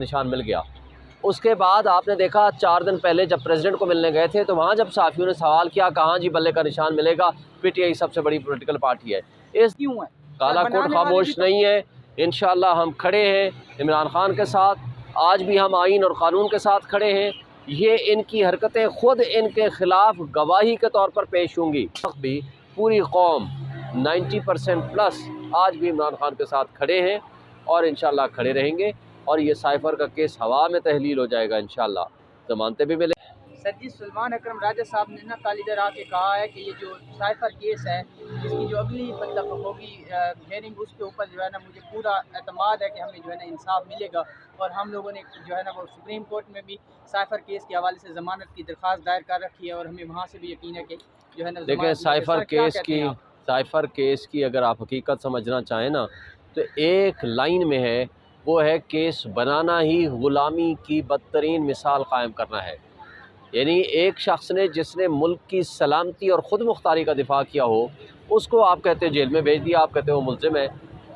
निशान मिल गया। उसके बाद आपने देखा 4 दिन पहले जब प्रेसिडेंट को मिलने गए थे तो वहाँ जब सहाफ़ियों ने सवाल किया कहाँ जी बल्ले का निशान मिलेगा, पीटीआई सबसे बड़ी पॉलिटिकल पार्टी है, इस क्यों है काला कोट खामोश नहीं है। इंशाअल्लाह हम खड़े हैं इमरान खान के साथ, आज भी हम आइन और क़ानून के साथ खड़े हैं। ये इनकी हरकतें ख़ुद इनके ख़िलाफ़ गवाही के तौर पर पेश होंगी। भी पूरी कौम 90% प्लस आज भी इमरान खान के साथ खड़े हैं और इंशाअल्लाह खड़े रहेंगे और ये साइफ़र का केस हवा में तहलील हो जाएगा इंशाअल्लाह, ज़मानतें भी मिले। सर जी, सुलेमान अकरम राजा साहब ने ना कल इधर आके कहा है कि ये जो साइफर केस है इसकी जो अगली मतलब होगी हेयरिंग उसके ऊपर जो है ना मुझे पूरा एतमाद है कि हमें जो है ना इंसाफ मिलेगा। और हम लोगों ने जो है ना वो सुप्रीम कोर्ट में भी साइफर केस के हवाले से ज़मानत की दरख्वास्त दायर कर रखी है और हमें वहाँ से भी यकीन है कि जो है ना देखिए साइफ़र केस की अगर आप हकीकत समझना चाहें ना तो एक लाइन में है, वो है केस बनाना ही ग़ुलामी की बदतरीन मिसाल कायम करना है। यानी एक शख्स ने जिसने मुल्क की सलामती और ख़ुद मुख्तारी का दिफा किया हो उसको आप कहते हैं जेल में भेज दिया, आप कहते हो मुल्ज़िम है।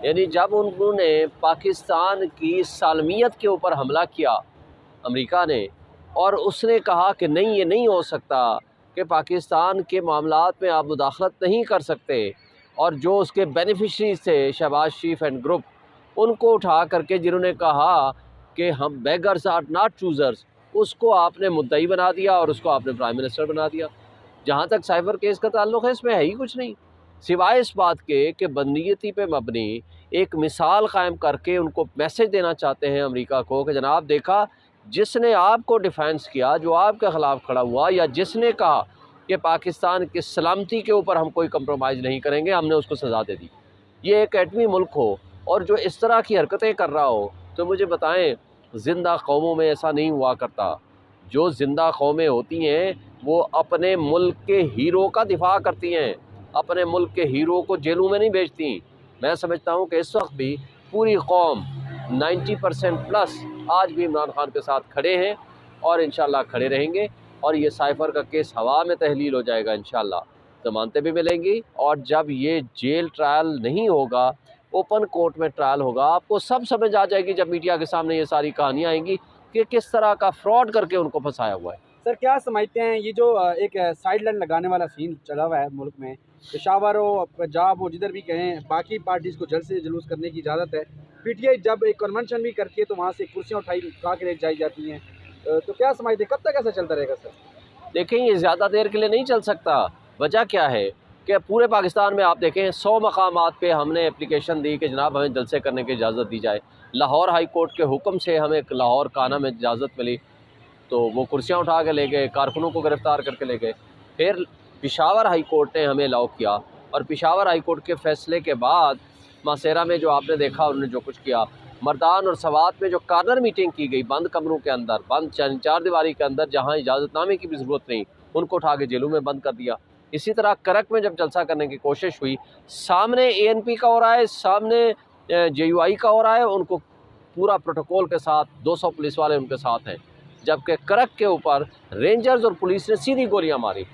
यानी जब उन्होंने पाकिस्तान की सालमियत के ऊपर हमला किया अमेरिका ने और उसने कहा कि नहीं ये नहीं हो सकता कि पाकिस्तान के मामलात में आप मुदाखलत नहीं कर सकते, और जो उसके बेनिफिशरीज थे शहबाज शरीफ एंड ग्रुप उनको उठा करके जिन्होंने कहा कि हम बेगर्स आर नॉट चूज़र्स, उसको आपने मुद्दई बना दिया और उसको आपने प्राइम मिनिस्टर बना दिया। जहाँ तक साइफ़र केस का ताल्लुक़ है इसमें है ही कुछ नहीं सिवाय इस बात के कि बदनीयती पे मबनी एक मिसाल कायम करके उनको मैसेज देना चाहते हैं अमेरिका को कि जनाब देखा जिसने आपको डिफेंस किया, जो आपके ख़िलाफ़ खड़ा हुआ, या जिसने कहा कि पाकिस्तान की सलामती के ऊपर हम कोई कंप्रोमाइज़ नहीं करेंगे, हमने उसको सज़ा दे दी। ये एक एटमी मुल्क हो और जो इस तरह की हरकतें कर रहा हो तो मुझे बताएं, ज़िंदा कौमों में ऐसा नहीं हुआ करता। जो ज़िंदा कौमें होती हैं वो अपने मुल्क के हीरो का दिफा करती हैं, अपने मुल्क के हीरो को जेलों में नहीं भेजती। मैं समझता हूँ कि इस वक्त भी पूरी कौम 90% प्लस आज भी इमरान खान के साथ खड़े हैं और इंशाअल्लाह खड़े रहेंगे और ये साइफ़र का केस हवा में तहलील हो जाएगा इंशाअल्लाह, ज़मानतें भी मिलेंगी। और जब ये जेल ट्रायल नहीं होगा, ओपन कोर्ट में ट्रायल होगा, आपको सब समझ आ जाएगी जब मीडिया के सामने ये सारी कहानियाँ आएंगी कि किस तरह का फ्रॉड करके उनको फंसाया हुआ है। सर क्या समझते हैं ये जो एक साइड लाइन लगाने वाला सीन चला हुआ है मुल्क में, पेशावर हो पंजाब हो जिधर भी कहें, बाकी पार्टीज़ को जल्द से जुलूस करने की इजाज़त है। पीटीआई जब एक कन्वेंशन भी करती है तो वहाँ से कुर्सियाँ उठा के ले जाई जाती हैं, तो क्या समझते हैं कब तक ऐसा चलता रहेगा सर? देखें ये ज़्यादा देर के लिए नहीं चल सकता। वजह क्या है कि पूरे पाकिस्तान में आप देखें 100 मकामात पे हमने एप्लीकेशन दी कि जनाब हमें जलसे करने की इजाज़त दी जाए। लाहौर हाई कोर्ट के हुक्म से हमें लाहौर काना में इजाज़त मिली तो वो कुर्सियाँ उठा के ले गए, कारकुनों को गिरफ़्तार करके ले गए। फिर पेशावर हाई कोर्ट ने हमें अलाउ किया और पेशावर हाई कोर्ट के फ़ैसले के बाद मासेरा में जो आपने देखा उन्होंने जो कुछ किया, मर्दान और सवात में जो कार्नर मीटिंग की गई बंद कमरों के अंदर, बंद चार दीवारी के अंदर जहाँ इजाज़तनामे की भी ज़रूरत नहीं, उनको उठा के जेलों में बंद कर दिया। इसी तरह करक में जब जलसा करने की कोशिश हुई, सामने ANP का हो रहा है, सामने JUI का हो रहा है, उनको पूरा प्रोटोकॉल के साथ 200 पुलिस वाले उनके साथ हैं, जबकि करक के ऊपर रेंजर्स और पुलिस ने सीधी गोलियां मारी।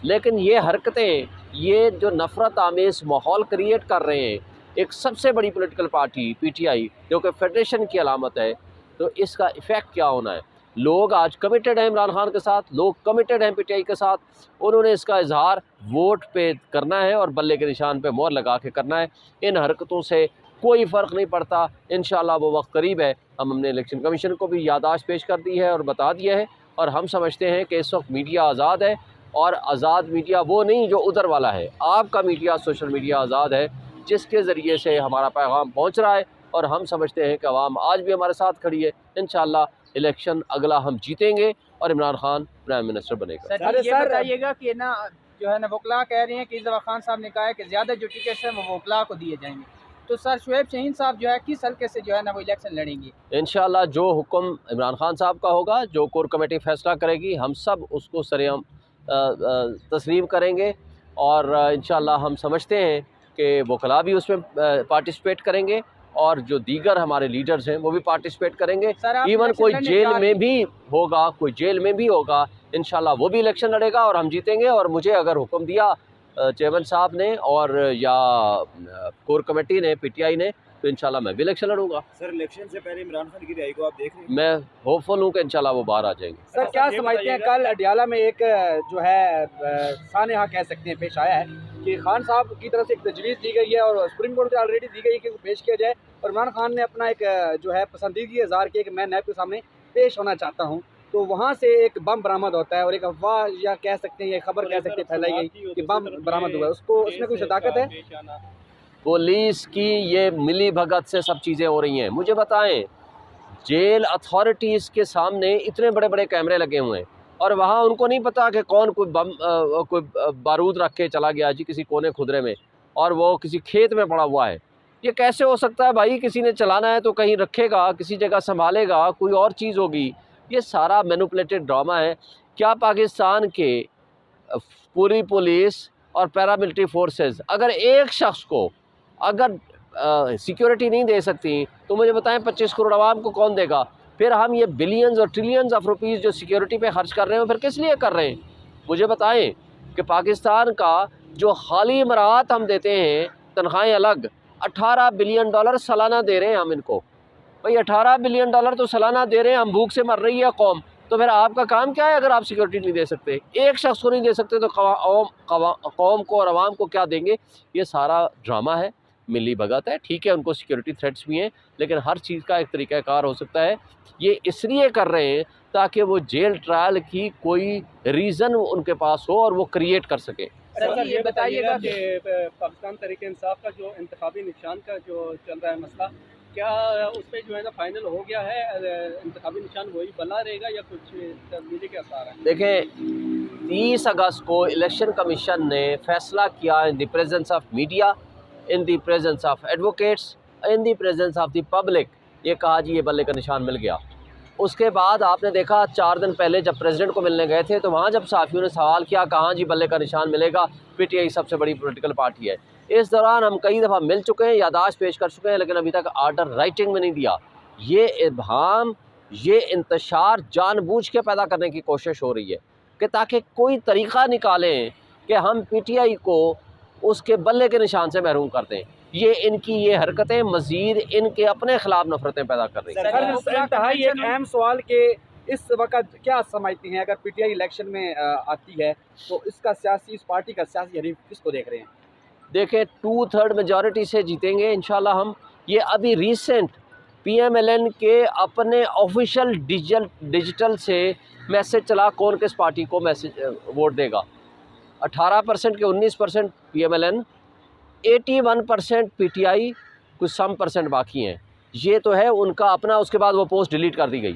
लेकिन ये हरकतें, ये जो नफ़रत आमेज़ माहौल क्रिएट कर रहे हैं एक सबसे बड़ी पॉलिटिकल पार्टी PTI जो कि फेडरेशन की अलामत है, तो इसका इफ़ेक्ट क्या होना है? लोग आज कमिटेड हैं इमरान खान के साथ, लोग कमिटेड हैं PTI के साथ, उन्होंने इसका इजहार वोट पे करना है और बल्ले के निशान पे मोहर लगा के करना है। इन हरकतों से कोई फ़र्क नहीं पड़ता। इंशाअल्लाह वो वक्त करीब है। हमने इलेक्शन कमीशन को भी याददाश्त पेश कर दी है और बता दिया है, और हम समझते हैं कि इस वक्त मीडिया आज़ाद है, और आज़ाद मीडिया वो नहीं जो उधर वाला है। आपका मीडिया, सोशल मीडिया आज़ाद है जिसके ज़रिए से हमारा पैगाम पहुँच रहा है, और हम समझते हैं कि आवाम आज भी हमारे साथ खड़ी है। इंशाअल्लाह इलेक्शन अगला हम जीतेंगे और इमरान खान प्राइम मिनिस्टर बनेगा। सर ये बताइएगा कि ना जो है ना वकला कह रहे हैं कि इस खान साहब ने कहा है कि ज़्यादा जो टिकट है वो वकला को दिए जाएंगे, तो सर शुएब शाहीन साहब जो है किस हल्के से जो है ना वो इलेक्शन लड़ेंगे? इंशाअल्लाह जो हुक्म इमरान खान साहब का होगा, जो कोर कमेटी फैसला करेगी, हम सब उसको सरेआम तस्लीम करेंगे, और इंशाअल्लाह हम समझते हैं कि वकला भी उसमें पार्टिसिपेट करेंगे और जो दीगर हमारे लीडर्स हैं वो भी पार्टिसिपेट करेंगे। इवन कोई जेल में भी होगा, कोई जेल में भी होगा, इंशाअल्लाह वो भी इलेक्शन लड़ेगा और हम जीतेंगे। और मुझे अगर हुक्म दिया चेयरमैन साहब ने और या कोर कमेटी ने, PTI ने, तो इंशाल्लाह मैं भी इलेक्शन लड़ूंगा। सर इलेक्शन से पहले इमरान खान की रिहाई को आप देख रहे हैं? मैं होपफुल हूँ कि इंशाल्लाह वो बाहर आ जाएंगे। सर क्या समझते हैं, कल अडियाला में एक जो है सानेहा कह सकते हैं पेश आया है कि खान साहब की तरफ से एक तजवीज़ दी गई है और सुप्रीम कोर्ट से ऑलरेडी दी गई है कि वो पेश किया जाए, और इमरान खान ने अपना एक जो है पसंदीदगी इज़हार किया कि मैं नैब के सामने पेश होना चाहता हूँ, तो वहाँ से एक बम बरामद होता है और एक अफवाह या कह सकते हैं ये खबर कह सकते हैं फैलाई गई कि बम बरामद हुआ है, उसको उसमें कोई सदाकत है? पुलिस की ये मिली भगत से सब चीज़ें हो रही हैं। मुझे बताएं, जेल अथॉरिटीज़ के सामने इतने बड़े बड़े कैमरे लगे हुए हैं और वहाँ उनको नहीं पता कि कौन कोई बम कोई बारूद रख के चला गया जी किसी कोने खुदरे में और वो किसी खेत में पड़ा हुआ है। ये कैसे हो सकता है भाई? किसी ने चलाना है तो कहीं रखेगा, किसी जगह संभालेगा, कोई और चीज़ होगी। ये सारा मैनिपुलेटेड ड्रामा है। क्या पाकिस्तान के पूरी पुलिस और पैरामिलिट्री फोर्सेस अगर एक शख्स को अगर सिक्योरिटी नहीं दे सकती तो मुझे बताएं 25 करोड़ आवाम को कौन देगा? फिर हम ये बिलियंस और ट्रिलियंस ऑफ रुपीज़ जो सिक्योरिटी पे खर्च कर रहे हैं फिर किस लिए कर रहे हैं? मुझे बताएं कि पाकिस्तान का जो खाली इमारत हम देते हैं तनख्वाहें अलग, $18 बिलियन सालाना दे रहे हैं हम इनको। भाई $18 बिलियन तो सालाना दे रहे हैं, हम भूख से मर रही है कौम, तो फिर आपका काम क्या है? अगर आप सिक्योरिटी नहीं दे सकते, एक शख्स को नहीं दे सकते तो कौम को और आवाम को क्या देंगे? ये सारा ड्रामा है, मिली भगत है। ठीक है, उनको सिक्योरिटी थ्रेट्स भी हैं, लेकिन हर चीज़ का एक तरीक़ाकार हो सकता है। ये इसलिए कर रहे हैं ताकि वो जेल ट्रायल की कोई रीज़न उनके पास हो और वो क्रिएट कर सके। सर ये बताइएगा कि पाकिस्तान तहरीक-ए-इंसाफ का जो इंतखाबी निशान का जो चल रहा है मसला, क्या उस पर जो है ना फाइनल हो गया है? इंतखाबी निशान वही बना रहेगा या कुछ तब्दीली के आसार हैं? देखें, 30 अगस्त को इलेक्शन कमीशन ने फैसला किया in the presence of media, in the presence of advocates, in the presence of the public, ये कहा जी ये बल्ले का निशान मिल गया। उसके बाद आपने देखा 4 दिन पहले जब प्रेसिडेंट को मिलने गए थे तो वहाँ जब साफ़ियों ने सवाल किया कहाँ जी बल्ले का निशान मिलेगा, पीटीआई सबसे बड़ी पॉलिटिकल पार्टी है। इस दौरान हम कई दफ़ा मिल चुके हैं, यादाश्त पेश कर चुके हैं, लेकिन अभी तक आर्डर राइटिंग में नहीं दिया। ये इब्हाम, ये इंतशार जानबूझ के पैदा करने की कोशिश हो रही है कि ताकि कोई तरीक़ा निकालें कि हम पीटीआई को उसके बल्ले के निशान से महरूम कर दें। ये इनकी ये हरकतें मज़ीद इनके अपने ख़िलाफ़ नफ़रतें पैदा कर रही हैं। सर इंतहाई एक अहम सवाल के इस वक्त क्या समझती हैं, अगर पीटीआई इलेक्शन में आती है तो इसका सियासी, इस पार्टी का सियासी हरीफ किसको देख रहे हैं? देखें, 2/3 मेजॉरिटी से जीतेंगे इंशाल्लाह हम। ये अभी रिसेंट पीएमएलएन के अपने ऑफिशियल डिजिटल से मैसेज चला कौन किस पार्टी को मैसेज वोट देगा। 18% के 19% पीएमएलएन, 81% पीटीआई, कुछ सम परसेंट बाकी हैं। ये तो है उनका अपना, उसके बाद वो पोस्ट डिलीट कर दी गई।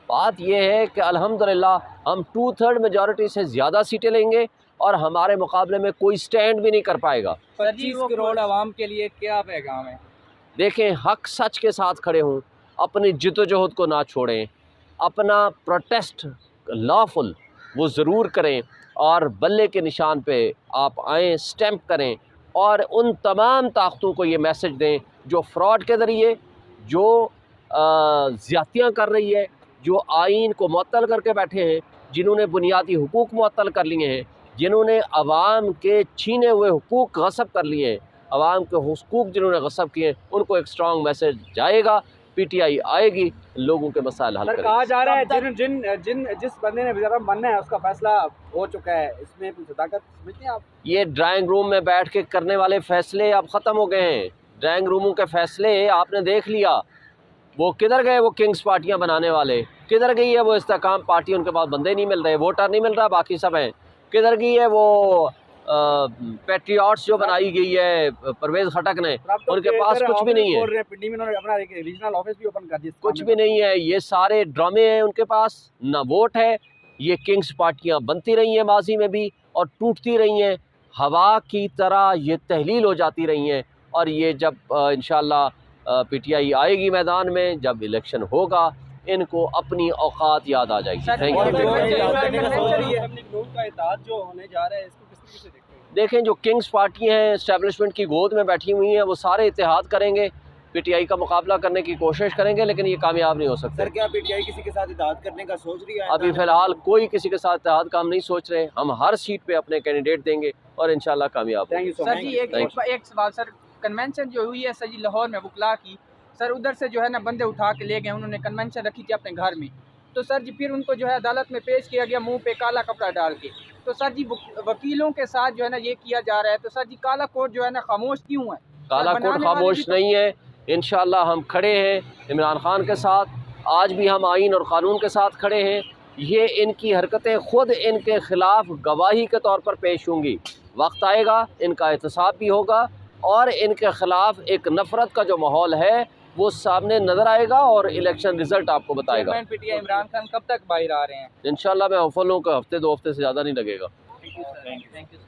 बात यह है कि अल्हम्दुलिल्लाह हम 2/3 मेजॉरिटी से ज़्यादा सीटें लेंगे और हमारे मुकाबले में कोई स्टैंड भी नहीं कर पाएगा। 25 करोड़ आवाम के लिए क्या पैगाम है? देखें, हक सच के साथ खड़े हों, अपनी जिद्दोजहद को ना छोड़ें, अपना प्रोटेस्ट लॉफुल वो ज़रूर करें और बल्ले के निशान पे आप आएँ, स्टैम्प करें और उन तमाम ताकतों को ये मैसेज दें जो फ्रॉड के ज़रिए, जो ज़्यादतियाँ कर रही है, जो आइन को मुअत्तल करके बैठे हैं, जिन्होंने बुनियादी हुकूक मुअत्तल कर लिए हैं, जिन्होंने अवाम के छीने हुए हुकूक गसब कर लिए हैं, अवाम के हुकूक जिन्होंने गसब किए हैं, उनको एक स्ट्रॉन्ग मैसेज जाएगा। पीटीआई आएगी, लोगों के मसाइल हल करेगी। कहा जा रहा है जिस बंदे ने वज़ीर बनना है उसका फैसला हो चुका है, इसमें कुछ सदाकत समझते हैं आप? ये ड्राइंग रूम में बैठ के करने वाले फैसले अब ख़त्म हो गए हैं। ड्राइंग रूमों के फैसले आपने देख लिया, वो किधर गए? वो किंग्स पार्टियां बनाने वाले किधर गई है? वो इस्तेकाम पार्टी, उनके पास बंदे नहीं मिल रहे, वोटर नहीं मिल रहा, बाकी सब हैं। किधर गई है वो पैट्रियट्स जो बनाई गई है परवेज़ खटक ने? उनके पास कुछ भी नहीं है। पिंडी में उन्होंने अपना एक रीजनल ऑफिस भी ओपन कर दिया, कुछ भी नहीं है। ये सारे ड्रामे हैं उनके पास, ना वोट है। ये किंग्स पार्टियां बनती रही हैं माजी में भी और टूटती रही हैं, हवा की तरह ये तहलील हो जाती रही हैं। और ये जब इंशाल्लाह पीटीआई आएगी मैदान में, जब इलेक्शन होगा, इनको अपनी औकात याद आ जाएगी। Thank you. देखें, जो किंग्स पार्टी हैं इस्टेब्लिशमेंट की गोद में बैठी हुई हैं, वो सारे इत्तेहाद करेंगे, पीटीआई का मुकाबला करने की कोशिश करेंगे, लेकिन ये कामयाब नहीं हो सकते। सर क्या पीटीआई किसी के साथ इत्तेहाद करने का सोच रही है? अभी फ़िलहाल कोई किसी के साथ इत्तेहाद काम नहीं सोच रहे। हम हर सीट पे अपने कैंडिडेट देंगे और इंशाल्लाह कामयाब होंगे। सर जी एक सवाल सर, कन्वेंशन जो हुई है सर जी लाहौर में वकला की, सर उधर से जो है ना बंदे उठा के ले गए, उन्होंने कन्वेंशन रखी थी अपने घर में। तो सर जी फिर उनको जो है अदालत में पेश किया गया मुंह पे काला कपड़ा डाल के। तो सर जी वकीलों के साथ जो है ना ये किया जा रहा है। तो सर जी काला कोट जो है ना खामोश क्यों है? काला कोट खामोश नहीं है। इंशाअल्लाह हम खड़े हैं इमरान खान के साथ, आज भी हम आइन और क़ानून के साथ खड़े हैं। ये इनकी हरकतें खुद इनके ख़िलाफ़ गवाही के तौर पर पेश होंगी। वक्त आएगा इनका एहतसाब भी होगा और इनके ख़िलाफ़ एक नफ़रत का जो माहौल है वो सामने नज़र आएगा और इलेक्शन रिज़ल्ट आपको बताएगा। पीटीआई इमरान खान कब तक बाहर आ रहे हैं? इंशाअल्लाह मैं होपफुल हूँ कि हफ्ते 2 हफ्ते से ज़्यादा नहीं लगेगा। Thank you.